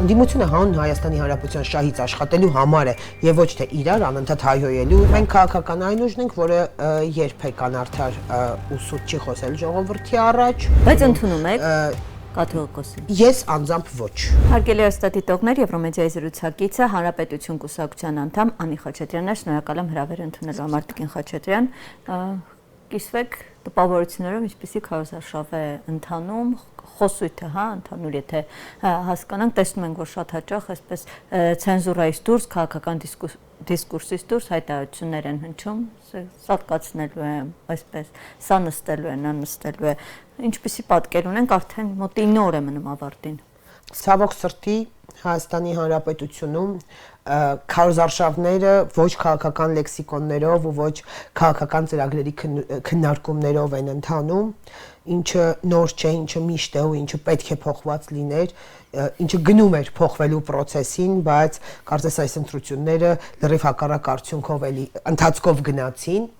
Ընդդիմությունը հանուն Հայաստանի Հանրապետության շահից աշխատելու համար է եւ ոչ թե իրար անընդհատ հայհոյելու։ Մենք քաղաքական այն ուժն ենք, որը երբեք անարդար ու սուտ չի խոսել ժողովրդի առաջ։ Բայց ընդունում եք կաթողիկոսին։ Ես անձամբ ոչ։ Հարգելի հաստատիտողներ, Եվրոմեդիայի զրուցակիցը Հանրապետություն կուսակցության անդամ Անի Խաչատրյանն է, շնորհակալ եմ հրավեր ընդունելու համար Տիկին Խաչատրյան։ Կիսվեք տպավորություններով, ինչպեսի քարոզարշավ է ընթանում, խոսույթը, ընդհանուր եթե հասկանանք, տեսնում ենք, որ շատ հաճախ այսպես ցենզուրայից դուրս, քաղաքական դիսկուրսից դուրս հայտարարություններ են հնչում, սա կացնելու է, այսպես, սա նստելու է, նա նստելու է, ինչպեսի պատկեր ունենք, արդեն մոտ 9 օր է մնում ավարտին։ Ցավոք սրտի Հայաստանի Հանրապետությունում քարոզարշավները ոչ քաղաքական լեքսիկոններով ու ոչ քաղաքական ծրագրերի քննարկումներով են ընթանում, ինչը նոր չէ, ինչը միշտ է ու ինչը պետք է փոխված լիներ, ինչը գնում էր փոխվելու process-ին, բայց կարծես այս ընտրությունները լրիվ հակառակ արդյունքով էլի ընթացքով գնացին։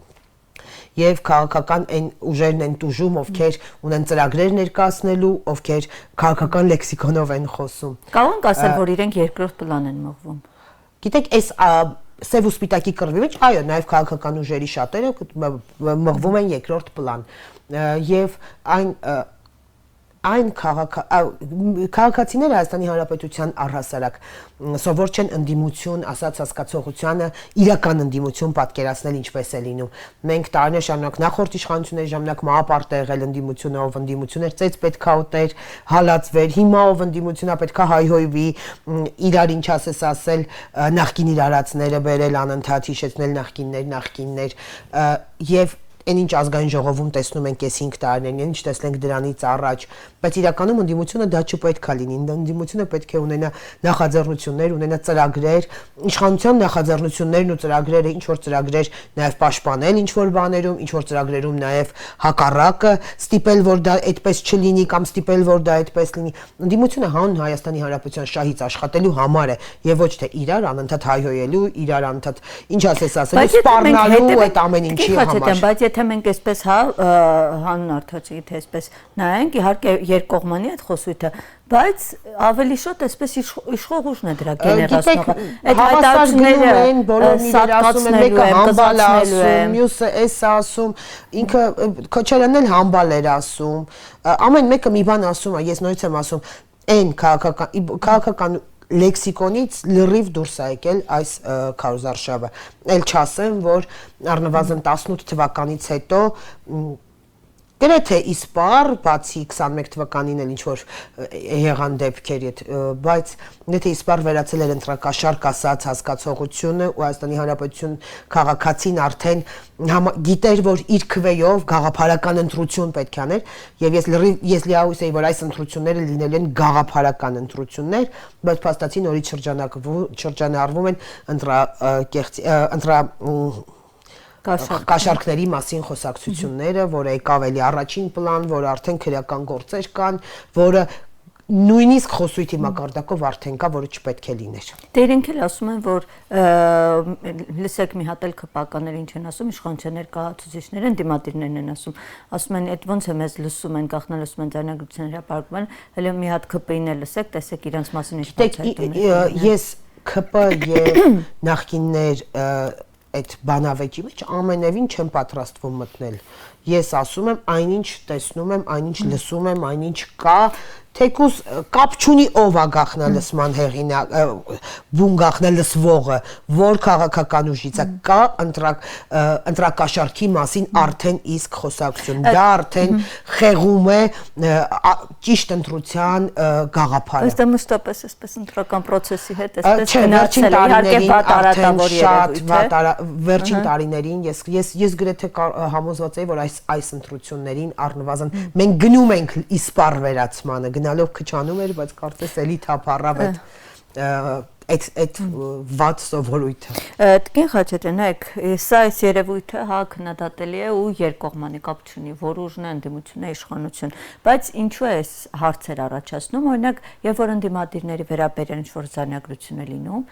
Եվ քաղաքական այն ուժերն են տուժում, ովքեր ունեն ծրագրեր ներկայացնելու, ովքեր քաղաքական լեքսիկոնով են խոսում։ Կարող ենք ասել, որ իրենք երկրորդ պլան են մղվում։ Գիտեք, այս սև ու սպիտակի կռվի մեջ, այո, նաև քաղաքական ուժերի շատերը մղվում են երկրորդ պլան։ Եվ այն քաղաքացիները Հայաստանի Հանրապետության առհասարակ սովոր չեն ընդդիմություն, ասած հասկացողությանը իրական ընդդիմություն պատկերացնել ինչպես է լինում։ Մենք տարիներ շարունակ նախորդ իշխանությունների ժամանակ մահապարտ է եղել ընդդիմությունը, ով ընդդիմություն էր, ծեծ պետք է ուտեր, հալածվեր, հիմա ով ընդդիմությունա պետք է հայհոյվի, իրար ինչ ասես ասել, նախկին իրարացները բերել անընդհատ հիշեցնել նախկիններ եւ այն ինչ ազգային ժողովում տեսնում ենք այս 5 տարիներին, ինչ տեսնենք դրանից առաջ, բայց իրականում ընդդիմությունը դա չպետք է լինի, ընդդիմությունը պետք է ունենա նախաձեռնություններ, ունենա ծրագրեր, իշխանության նախաձեռնություններն ու ծրագրերը, ինչ որ ծրագրեր նաև պաշտպանել ինչ որ բաներում, ինչ որ ծրագրերում նաև հակառակը ստիպել, որ դա այդպես չլինի կամ ստիպել, որ դա այդպես լինի։ Ընդդիմությունը հանուն Հայաստանի Հանրապետության շահից աշխատելու համար է եւ ոչ թե իրար անընդհատ հայհոյելու, իրար անընդհատ ինչ ասես ասելու, սպառնալու այդ ամեն ինչի համար։ Բայց եթե մենք այսպես հանուն արդյոք թե այսպես նայենք, իհարկե երկկողմանի այդ խոսույթը, բայց ավելի շուտ այսպես իշխող ուժն է դրա գեներացնողը։ Այդ հայտարարությունները բոլորն իրար ասում են, մեկը համբալ է ասում, մյուսը էս ասում, ինքը Քոչարյանն էլ համբալ էր ասում, ամեն մեկը մի բան ասում է, ես նորից եմ ասում, այն քաղաքական լեքսիկոնից լրիվ դուրս է եկել այս քարոզարշավը։ Էլ չասեմ, որ առնվազն 18 թվականից հետո գրեթե իսպար, բացի 21 թվականին էլ ինչ-որ եղան դեպքեր, բայց եթե իսպար վերացել էր ընտրակաշարք ասած հասկացողությունը ու Հայաստանի Հանրապետություն քաղաքացին արդեն գիտեր, որ իր քվեով գաղափարական ընտրություն պետք է աներ, եւ ես լիահույս էի, որ այս ընտրությունները լինելու են գաղափարական ընտրություններ, բայց փաստացի նորից շրջանառվում են կաշառքների մասին խոսակցությունները, որը եկավ էլի առաջին պլան, որ արդեն քրեական գործեր կան, որը նույնիսկ խոսույթի մակարդակով արդեն կա, որը չպետք է լիներ։ Դե իրենք էլ ասում են, որ լսեք մի հատ էլ քպականներ ինչ են ասում, իշխանության ներկայացուցիչները, ընդդիմադիրներն են ասում են, այդ ոնց է մեզ լսում են, գախնալ լսում են ձայնագրության հրապարակում են, հələ մի հատ քպ-ին էլ լսեք, տեսեք իրանց մասին ինչ բացահայտում են։ Ես քպ եւ նախկիններ այդ բանավեճի մեջ ամենևին չեմ պատրաստվում մտնել։ Ես ասում եմ, այնինչ տեսնում եմ, այնինչ լսում եմ, այնինչ կա, թեկուզ կապ չունի ով է գախնալսման հեղինակ, բուն գախնալսվողը, որ քաղաքական ուժից է, կա ընտրակաշառքի մասին արդեն իսկ խոսակցություն, դա արդեն խեղում է ճիշտ ընտրության գաղափարը։ Ըստ մշտապես այսպես ընտրական process-ի հետ այսպես գնացել է, իհարկե վատարատավոր երևույթ է։ Վերջին տարիներին ես գրեթե համոզված եի, որ այս ընտրություններին առնվազն մենք գնում ենք իսպար վերացմանը, գնալով քչանում էր, բայց կարծես էլի թափառավ այդ վատ սովորույթը։ Տիկին Խաչատրյան, սա այս երևույթը հա քննադատելի է ու երկկողմանի կապ չունի, որ ուժն է, ընդդիմությունն է, իշխանություն, բայց ինչու է այս հարցեր առաջացնում, օրինակ, երբ որ ընդդիմադիրների վերաբերյալ ինչ-որ զանազանություն է լինում,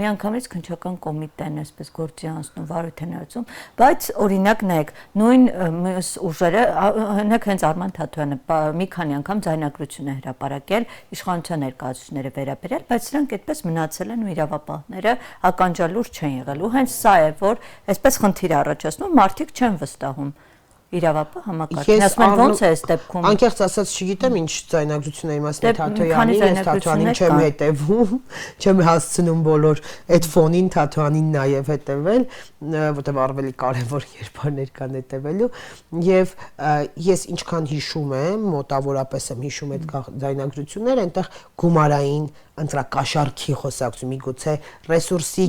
միանգամից քննչական կոմիտեն այսպես գործի անցնում, վարույթ է ներծում, բայց օրինակ նայեք, նույն մյուս ուժերը, օրինակ հենց Արման Թաթոյանը մի քանի անգամ զանազանություն է հրապարակել իշխանության ներկայացուցիչների վերաբերյալ, բայց սրանք այդպես մնացել են ու իրավապահները ականջալուր չեն եղել ու հենց սա է որ այսպես խնդիր առաջացնում մարդիկ չեն վստահում իրավապահ համակարգին ասում են ոնց է այս դեպքում անկեղծ ասած չգիտեմ ինչ ձայնագրություն է իմաստը Թաթոյանի ես Թաթոյանին չեմ հետևում չեմ հասցնում բոլոր այդ ֆոնին Թաթոյանին նաև հետևել որտեղ ավելի կարևոր երբարներ կան հետևելու եւ ես ինչքան հիշում եմ մոտավորապես եմ հիշում այդ ձայնագրությունները այնտեղ գումարային ընտրակաշառքի խոսակցություն միգուցե ռեսուրսի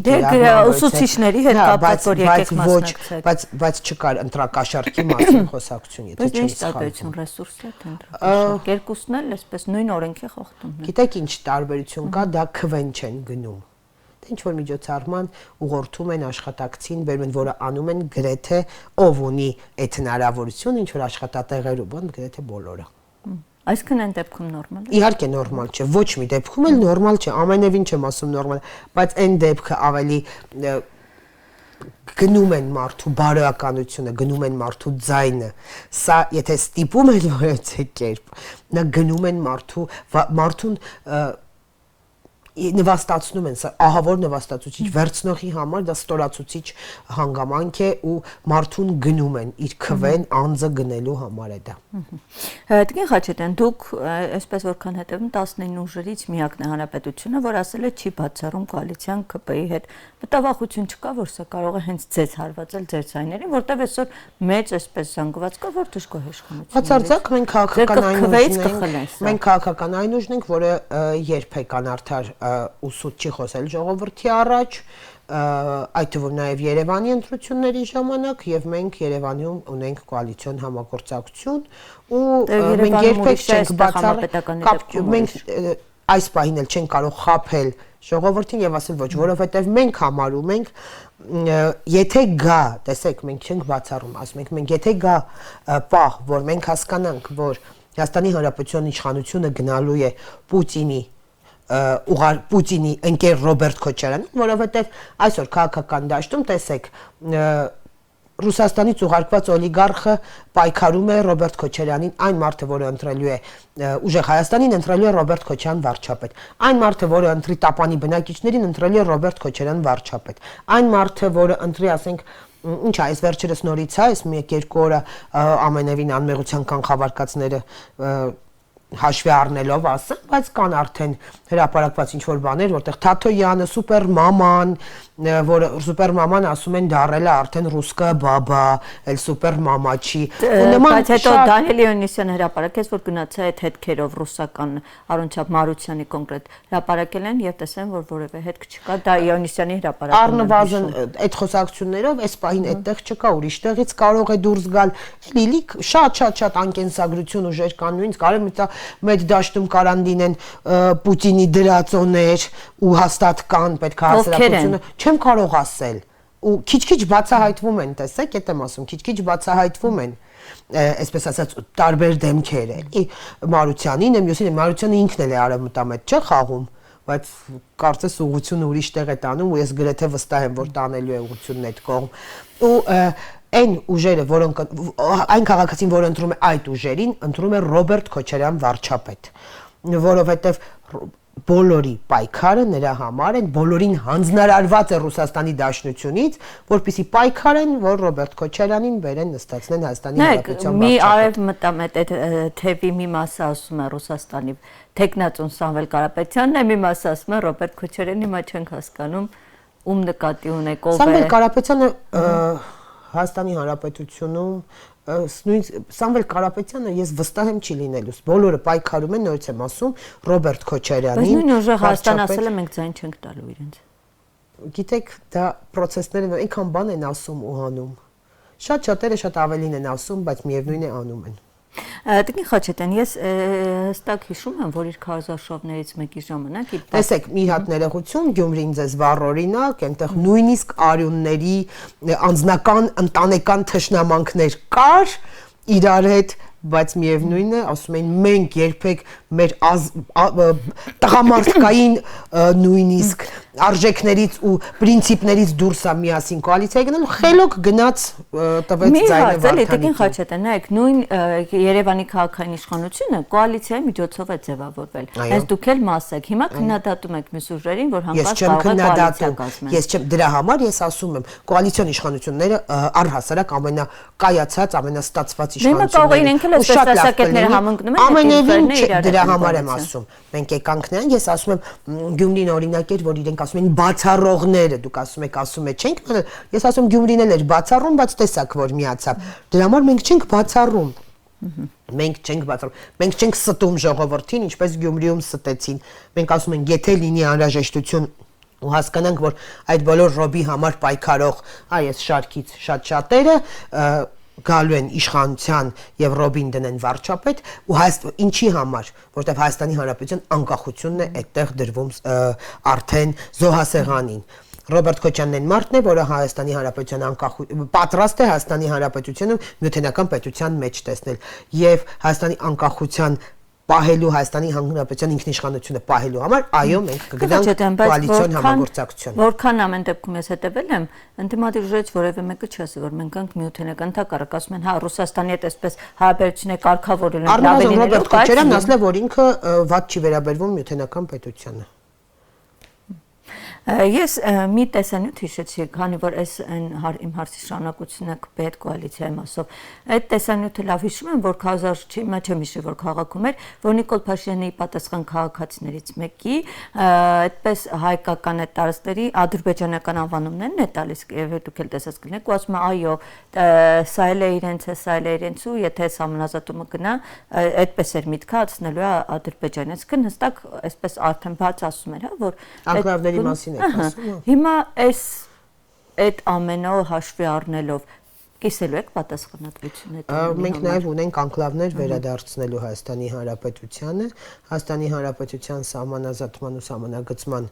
ուսուցիչների հետ կապված որ եկեք մասնակցեք բայց չկար ընտրակաշառքի մասին խոսակցություն եթե չեմ սխալվում ռեսուրսը թե ընտրակաշառք երկուսն էլ այսպես նույն օրենքի խախտում են գիտեք ինչ տարբերություն կա դա քվեն չեն գնում ինչ որ միջոցառման ուղղորդում են աշխատակցին բերում են որը անում են գրեթե ով ունի այդ հնարավորություն ինչ որ աշխատատեղեր ու բան գրեթե բոլորը Այսքան այն դեպքում նորմալ է։ Իհարկե նորմալ չէ, ոչ մի դեպքում էլ նորմալ չէ, ամենևին չեմ ասում նորմալ, բայց այն դեպքը ավելի գնում են մարդու բարոյականությունը, գնում են մարդու ձայնը։ Սա եթե ստիպում են որևէ կերպ, նա գնում են մարդուն նվաստացնում են, ահավոր նվաստացուցիչ վերցնողի համար դա ստորացուցիչ հանգամանք է ու մարդուն գնում են իր քվեն անձը գնելու համար է դա։ Տիկին Խաչատրյան, դուք այսպես որքան հետևում 19 ուժերից միակն է Հանրապետությունը, որ ասել է չի բացառում կոալիցիան ԿՊ-ի հետ։ Մտավախություն չկա, որ սա կարող է հենց ձեզ հարվածել ձեր ցայներին, որտեղ այսօր մեծ այսպես զանգված կա, որ դժգոհ իշխանություն։ Բացարձակ մենք քաղաքական այն ուժն ենք, որը երբեք անարդար ու սուտ չի խոսել ժողովրդի առաջ, այդ թվում նաև Երևանի ընտրությունների ժամանակ եւ մենք Երևանում ունենք կոալիցիոն համագործակցություն ու մենք երբեք չենք բացառել մենք այս պահին էլ չենք կարող խաբել ժողովրդին եւ ասել ոչ, որովհետեւ մենք համարում ենք եթե գա, տեսեք, մենք չենք բացառում, ասում ենք մենք եթե գա պահ, որ մենք հասկանանք, որ Հայաստանի Հանրապետության իշխանությունը գնալու է Պուտինի ընկեր Ռոբերտ Քոչարյանին, որովհետև այսօր քաղաքական դաշտում տեսեք Ռուսաստանից ուղարկված օլիգարխը պայքարում է Ռոբերտ Քոչարյանին, այն մարդը, որը ընտրելու է ուժեղ Հայաստանին, ընտրելու է Ռոբերտ Քոչարյան վարչապետ։ Այն մարդը, որը ընտրի Տապանի բնակիչներին, ընտրելու է Ռոբերտ Քոչարյան վարչապետ։ Այն մարդը, որը ընտրի, ասենք, ինչ է, այս վերջերս նորից է, այս 1-2 օրը ամենևին անմեղության կանխավարկածները հաշվի առնելով ասեմ, բայց կան արդեն հրապարակված ինչ-որ բաներ, որտեղ Թաթոյանը, սուպեր մաման, որ սուպեր մաման ասում են դարել է արդեն ռուսկա բաբա, էլ սուպեր մամա չի։ Բայց հետո Դանիել Իոնիսյանը հրապարակեց, որ գնացել է այդ հետքերով ռուսական Արոնչապ Մարությանի կոնկրետ հրապարակել են եւ տեսան, որ որևէ հետք չկա, դա Իոնիսյանի հրապարակումն է։ Առնվազն այդ խոսակցություններով այս պահին այդտեղ չկա, ուրիշ տեղից կարող է դուրս գալ լիլիկ շատ անկենսագրություն ուժեր կան, նույնիսկ արևմտա մեծ դաշտում կարան լինեն Պուտինի դրածոներ ու հաստատ կան պետք է հասարակությունը չեմ կարող ասել ու քիչ-քիչ բացահայտվում են տեսեք այդ եմ ասում քիչ-քիչ բացահայտվում են այսպես ասած տարբեր դեմքեր էլի Մարությանին եմ յոսին Մարությանը ինքն էլ է արևմտամետ չէ խաղում բայց կարծես ուղղությունը ուրիշ տեղ է տանում ու ես գրեթե վստահ եմ որ տանելու է ուղղությունն այդ կողմ ու այն ուժերը որոնք այն քաղաքացին որը ընտրում է այդ ուժերին ընտրում է Ռոբերտ Քոչարյան վարչապետ որովհետև բոլորի պայքարը նրա համար են բոլորին հանձնարարված է Ռուսաստանի Դաշնությունից որպեսզի պայքարեն որ Ռոբերտ Քոչարյանին բերեն նստացնեն Հայաստանի Հանրապետության վարչապետ մի արևմտամետ այդ թեվի մի մասը ասում է Ռուսաստանի տեխնացուն Սամվել Կարապետյանն է մի մասը ասում է Ռոբերտ Քոչարյանն հիմա չենք հասկանում ում նկատի ունեք ով է Սամվել Կարապետյանը Հայաստանի Հանրապետությունում նույն Սամվել Կարապետյանը ես վստահ եմ չի լինելուս բոլորը պայքարում են նորից եմ ասում Ռոբերտ Քոչարյանին բայց նույն ուժը Հայաստան ասել է մենք ձայն չենք տալու իրենց գիտեք դա process-ները այնքան բան են ասում ու անում շատ շատերը շատ ավելին են ասում բայց միևնույն է անում են Տիկին Խաչատրյան, ես հստակ հիշում եմ, որ իր քարոզարշավներից մեկի ժամանակ տեսեք, մի հատ ներողություն, Գյումրին ձեզ վառ օրինակ, այնտեղ նույնիսկ արյունների անձնական ընտանեկան թշնամանքներ կար իրար հետ, բայց միևնույն է, ասում են մենք երբեք մեր տղամարդկային նույնիսկ արժեքներից ու պրինցիպներից դուրս է միասին կոալիցիա գնալ, խելոք գնաց տվեց ձայնը Վարդանիկին։ Տիկին Խաչատրյան, նայեք, նույն Երևանի քաղաքային իշխանությունը կոալիցիայի միջոցով է ձևավորվել։ Հենց դուք էլ մաս եք։ Հիմա քննադատում եք մյուս ուժերին, որ հանկարծ կարող է կոալիցիա կազմել։ Ես չեմ, դրա համար ես ասում եմ, կոալիցիոն իշխանությունները առհասարակ ամենակայացած, ամենաստացված իշխանությունները։ Դրա համար եմ ասում։ Մենք եկանք նրան, ես ասում եմ Գյումրին օրինակ էր, որ իրենք ասում են բացառողները, դուք ասում եք չենք, ես ասում Գյումրին էլ էր բացառում, բայց տեսակ որ միացավ։ Դրա համար մենք չենք բացառում։ Մենք չենք ստում ժողովրդին, ինչպես Գյումրիում ստեցին։ Մենք ասում ենք, եթե լինի անհրաժեշտություն ու հասկանանք, որ այդ բոլոր ռոբի համար պայքարող, այս շարքից շատ-շատերը գալու են իշխանության եւ ռոբին դնեն վարչապետ ու ինչի համար, որտեղ Հայաստանի Հանրապետության անկախությունն է այդտեղ դրվում արդեն զոհասեղանին։ Ռոբերտ Քոչյանն այն մարդն է, որը Հայաստանի Հանրապետության պատրաստ է Հայաստանի Հանրապետությունը միութենական պետության մեջ տեսնել եւ Հայաստանի անկախության պահելու Հայաստանի Հանրապետության ինքնիշխանությունը պահելու համար, այո, մենք կգնանք կոալիցիոն համագործակցություն։ Որքան ամեն դեպքում ես հետևել եմ, ընդդիմադիր ուժերից որևէ մեկը չի ասել, որ մենք ենք միութենական հակառակ, ասում են, հա, Ռուսաստանի հետ այսպես հարաբերությունները կարգավորել են ավելի Ռոբերտ Քոչարյանն ասել է, որ ինքը վատ չի վերաբերվում միութենական պետությանը։ Ես մի տեսանյութ հիշեցի, քանի որ այս իմ հարցի շարունակությունը պետ կոալիցիայի մասով։ Այդ տեսանյութը լավ հիշում եմ, որ 2000 չեմ հիշի, որ քաղաքում էր, որ Նիկոլ Փաշինյանի պատասխան քաղաքացիներից մեկի այդպես հայկական այդ տարածքների ադրբեջանական անվանումներն է տալիս, եւ դուք էլ տեսած կլինեք, ու ասում է, այո, սա էլ է իրենց ու եթե համանազատումը գնա, այդպես էր միտքը ացնելու է ադրբեջանից, հստակ այսպես արդեն բաց ասում էր, հա, որ անկլավների մասին եք ասում։ Հիմա այդ ամենը հաշվի առնելով կիսելու եք պատասխանատվություն այդ։ Մենք նաև ունենք անկլավներ վերադարձնելու Հայաստանի Հանրապետությանը, Հայաստանի Հանրապետության սահմանազատման ու սահմանագծման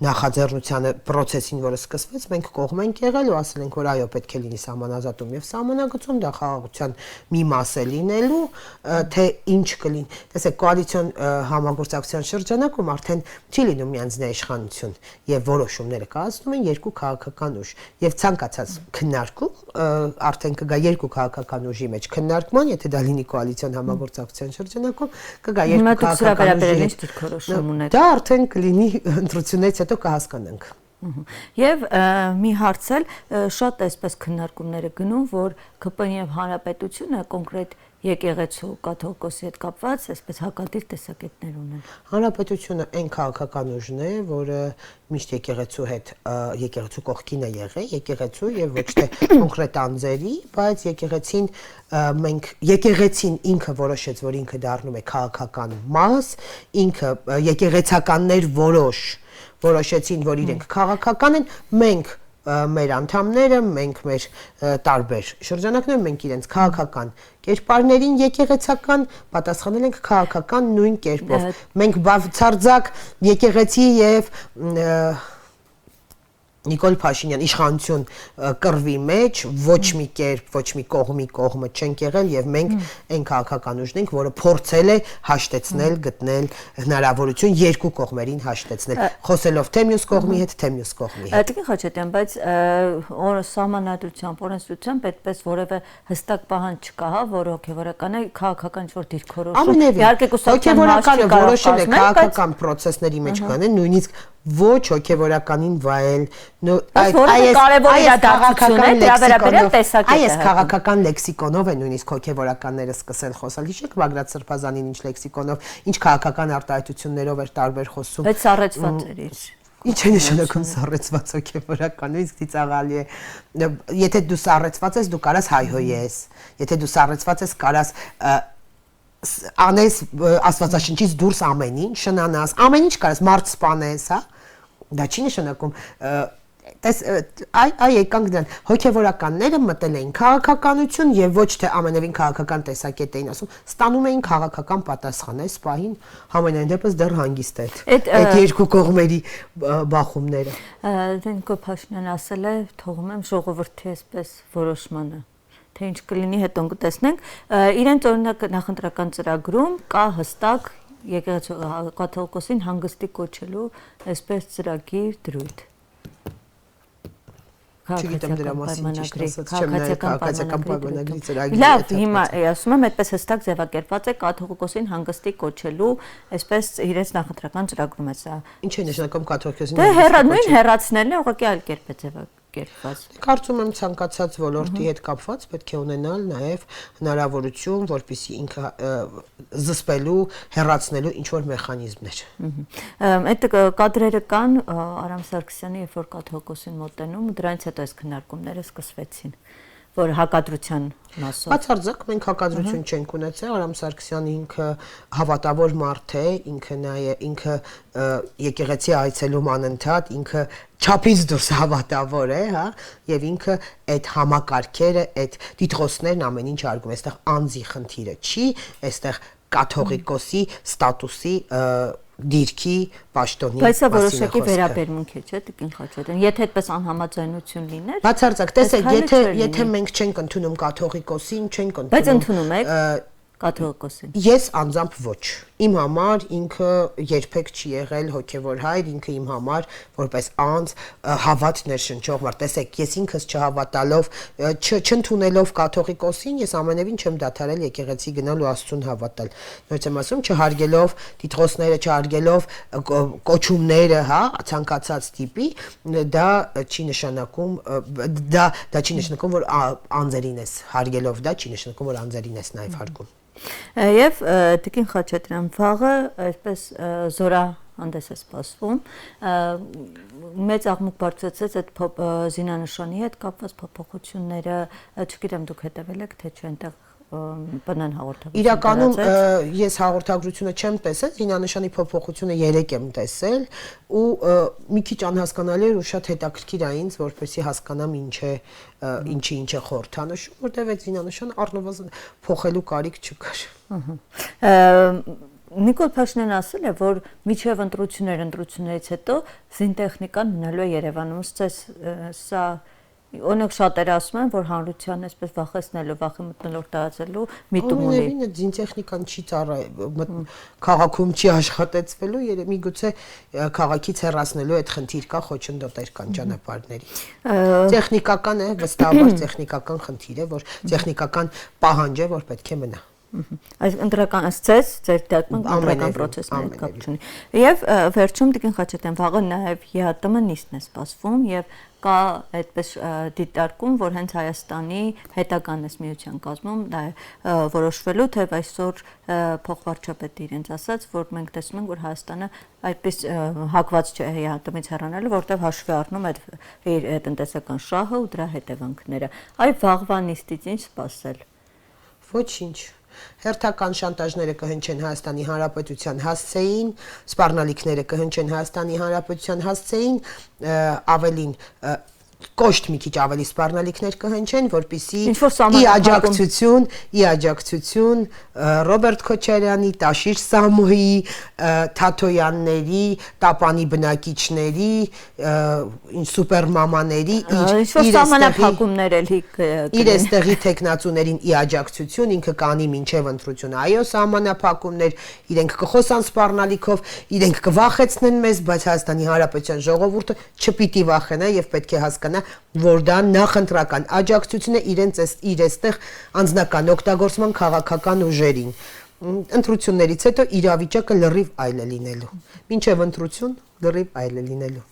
նախաձեռնությանը process-ին, որը սկսվեց, մենք կողմ ենք եղել ու ասել ենք, որ այո, պետք է լինի սահմանազատում եւ սահմանագծում, դա խաղաղության մի մաս է լինելու, թե ինչ կլինի։ Տեսեք, կոալիցիոն համագործակցության շրջանակում արդեն չի լինում միանձնյա իշխանություն եւ որոշումները կայացնում են երկու քաղաքական ուժ եւ ցանկացած քննարկում արդեն կգա երկու քաղաքական ուժի մեջ քննարկման, եթե դա լինի կոալիցիոն համագործակցության շրջանակում, կգա երկու քաղաքական ուժի։ Դա արդեն կլինի ընտրությունից հետո կհասկանանք։ Եվ մի հարց էլ շատ այսպես քննարկումները գնում, որ ԿՊ-ն եւ Հանրապետությունը կոնկրետ եկեղեցու կաթողիկոսի հետ կապված այսպես հակադիր տեսակետներ ունեն։ Հանրապետությունը այն քաղաքական ուժն է, որը միշտ եկեղեցու հետ եկեղեցու կողքին է եղել, եկեղեցու եւ ոչ թե կոնկրետ անձերի, բայց եկեղեցին ինքը որոշեց, որ ինքը դառնում է քաղաքական մաս, ինքը եկեղեցականներ որոշեցին, որ իրենք քաղաքական են, մենք մեր անդամները, մենք մեր տարբեր շրջանակներում մենք իրենց քաղաքական կերպարներին եկեղեցական պատասխանել ենք քաղաքական նույն կերպով։ Մենք բացարձակ եկեղեցի եւ Նիկոլ Փաշինյան իշխանություն կռվի մեջ ոչ մի կերպ, ոչ մի կողմը չենք եղել եւ մենք այն քաղաքական ուժն ենք, որը փորձել է հաշտեցնել, գտնել հնարավորություն երկու կողմերին հաշտեցնել, խոսելով թե մյուս կողմի հետ, թե մյուս կողմի հետ։ Տիկին Խաչատրյան, բայց սահմանադրությամբ, օրենսդրությամբ այդպես որևէ հստակ պահանջ չկա, հա, որ հոգեվորական է քաղաքական ինչ-որ դիրքորոշում։ Իհարկե հոգեվորականը որոշել է քաղաքական process-ների մեջ կանեն, նույնիսկ ոչ հոգեվորականին վայել այս քաղաքական լեքսիկոնով է նույնիսկ հոգեվորականները սկսել խոսալ։ Հիշեք Բագրատ Սրբազանին ինչ լեքսիկոնով, ինչ քաղաքական արտահայտություններով էր տարբեր խոսում։ Բայց սառեցված էր իր։ Ինչ է նշանակում սառեցված հոգեվորականը, իսկ ծիծաղալի է։ Եթե դու սառեցված ես, դու կարաս հայհոյես։ Եթե դու սառեցված ես, կարաս անես Աստվածաշնչից դուրս ամեն ինչ, շնանաս, ամեն ինչ կարաս մարդ սպանես, հա։ Դա չի նշանակում Այ եկանք դրան հոգևորականները մտել էին քաղաքականություն եւ ոչ թե ամենևին քաղաքական տեսակետ էին ասում, ստանում էին քաղաքական պատասխան, այս պահին համենայն դեպս դեռ հանգիստ է այդ երկու կողմերի բախումները։ Նիկոլ Փաշինյանը ասել է, թողում եմ ժողովրդի այսպես որոշմանը, թե ինչ կլինի հետո կտեսնենք։ Իրենց օրինակ նախընտրական ծրագրում կա հստակ եկեղեցու կաթողիկոսին հանգստի կոչելու այսպես ծրագիր դրույթ։ Չգիտեմ դրա մասին ճիշտ ասած, չեմ նայել քաղաքացիական պայմանագրի ծրագիրը։ Լավ, հիմա ասում եմ, այդպես հստակ ձևակերպված է կաթողիկոսին հանգստի կոչելու, այսպես իրենց նախընտրական ծրագրում է սա։ Ինչ է նշանակում կաթողիկոսին։ Դե նույն հեռացնելն է, ուղղակի այլ կերպ է ձևակերպված։ Կարծում եմ ցանկացած ոլորտի հետ կապված պետք է ունենալ նաև հնարավորություն, որպեսզի ինքը զսպելու, հեռացնելու ինչ որ մեխանիզմներ։ Այդ կադրերը կան Արամ Սարգսյանի, երբ որ կաթողիկոսին մոտենում, դրանից հետո այս քննարկումները սկսվեցին, որ հակադրության մասով։ Բացարձակ մենք հակադրություն չենք ունեցել, Արամ Սարգսյանը ինքը հավատավոր մարդ է, ինքը եկեղեցի այցելում անընդհատ, ինքը չափից դուրս հավատավոր է, հա, եւ ինքը այդ համակարգերը, այդ դիտողներն ամեն ինչ արգում է, այստեղ անձի խնդիրը չի, այստեղ կաթողիկոսի ստատուսի դիրքի պաշտոնի մասին է խոսքը։ Բայց սա որոշակի վերաբերմունք է, չէ՞, Տիկին Խաչատրյան։ Եթե այդպես անհամաձայնություն լիներ, բացարձակ, տեսեք, եթե մենք չենք ընդունում կաթողիկոսին, չենք ընդունում։ Բայց ընդունում եք կաթողիկոսին։ Ես անձամբ ոչ։ Իմ համար ինքը երբեք չի եղել հոգևոր հայր, ինքը իմ համար որպես անձ հավատ ներշնչող մարդ։ Տեսեք, ես ինքս չհավատալով, չընդունելով կաթողիկոսին, ես ամենևին չեմ դադարել եկեղեցի գնալ ու Աստծուն հավատալ։ Նույնիսկ եմ ասում, չհարգելով դիտողները, չհարգելով կոչումները, հա, ցանկացած տիպի, դա չի նշանակում, որ անձերին ես հարգելով, դա չի նշանակում, որ անձերին ես նաև հարգում։ Եվ Տիկին Խաչատրյան, վաղը այսպես զորահանդես է սպասվում, մեծ աղմուկ բարձրացեց այդ զինանշանի հետ կապված փոփոխությունները, չգիտեմ դուք հետևել եք, թե չէ այնտեղ բնան հաղորդագրություն։ Իրականում ես հաղորդագրությունը չեմ տեսել, զինանշանի փոփոխությունը 3 եմ տեսել ու մի քիչ անհասկանալի էր ու շատ հետաքրքիր է ինձ, որպեսզի հասկանամ ինչ է խորհրդանշում, որտեղ այդ զինանշանը առնվազն փոխելու կարիք չկար։ Նիկոլ Փաշինյանը ասել է, որ միջև ընտրություններից հետո զինտեխնիկան մնալու է Երևանում, սա Օրինակ շատերը ասում են, որ հանրության այսպես վախեցնելու, վախի մտնոլորտ տարածելու միտում ունի։ Ամենևին այդ զինտեխնիկան չի քաղաքում չի աշխատեցվելու, միգուցե քաղաքից հեռացնելու այդ խնդիր կա, խոչընդոտեր կան ճանապարհներից։ Տեխնիկական է, վստահաբար տեխնիկական խնդիր է, որ տեխնիկական պահանջ է, որ պետք է մնա։ Այս ընտրական ասցես, ձեր դեպքում ընտրական process-ների կապ չունի։ Եվ վերջում Տիկին Խաչատրյան, վաղը նաև ԵԱՏՄ նիստն է սպասվում եւ կա այդպես դիտարկում, որ հենց Հայաստանի հետագան էս միության կազմում դա է որոշվելու, թե այսօր փոխվարչապետը իրենց ասաց, որ մենք տեսնում ենք, որ Հայաստանը այդպես հակված չէ ԵԱՏՄ-ից հեռանալու, որտեղ հաշվի առնում է իր տնտեսական շահը ու դրա հետևանքները։ Այ վաղվա նիստից ինչ սպասել։ Ոչինչ։ Հերթական շանտաժները կհնչեն Հայաստանի Հանրապետության հասցեին, սպառնալիքները կհնչեն Հայաստանի Հանրապետության հասցեին, ավելին կոշտ մի քիչ ավելի սպառնալիքներ կհնչեն, որպեսզի ի աջակցություն Ռոբերտ Քոչարյանի, Տաշիր Սամոյի, Թաթոյանների, Տապանի բնակիչների, սուպերմամաների իր այստեղի տեխնացուներին ի աջակցություն, ինքը կանի մինչև ընտրություն այո սահմանափակումներ, իրենք կխոսան սպառնալիքով, իրենք կվախեցնեն մեզ, բայց Հայաստանի Հանրապետության ժողովուրդը չպիտի վախենա եւ պետք է հասկանա, որ դա նախընտրական աջակցություն է իր այստեղ անձնական օգտագործման քաղաքական ուժերին։ Ընտրություններից հետո իրավիճակը լրիվ այլ է լինելու։ Մինչև ընտրություն լրիվ այլ է լինելու։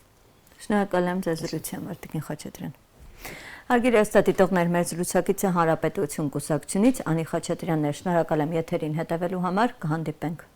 Շնորհակալ եմ ձեզ զրույցի համար, Տիկին Խաչատրյան։ Հարգելի հեռուստադիտողներ, մեր զրուցակիցը Հանրապետություն կուսակցությունից Անի Խաչատրյանն է։ Շնորհակալ եմ եթերին հետևելու համար, կհանդիպենք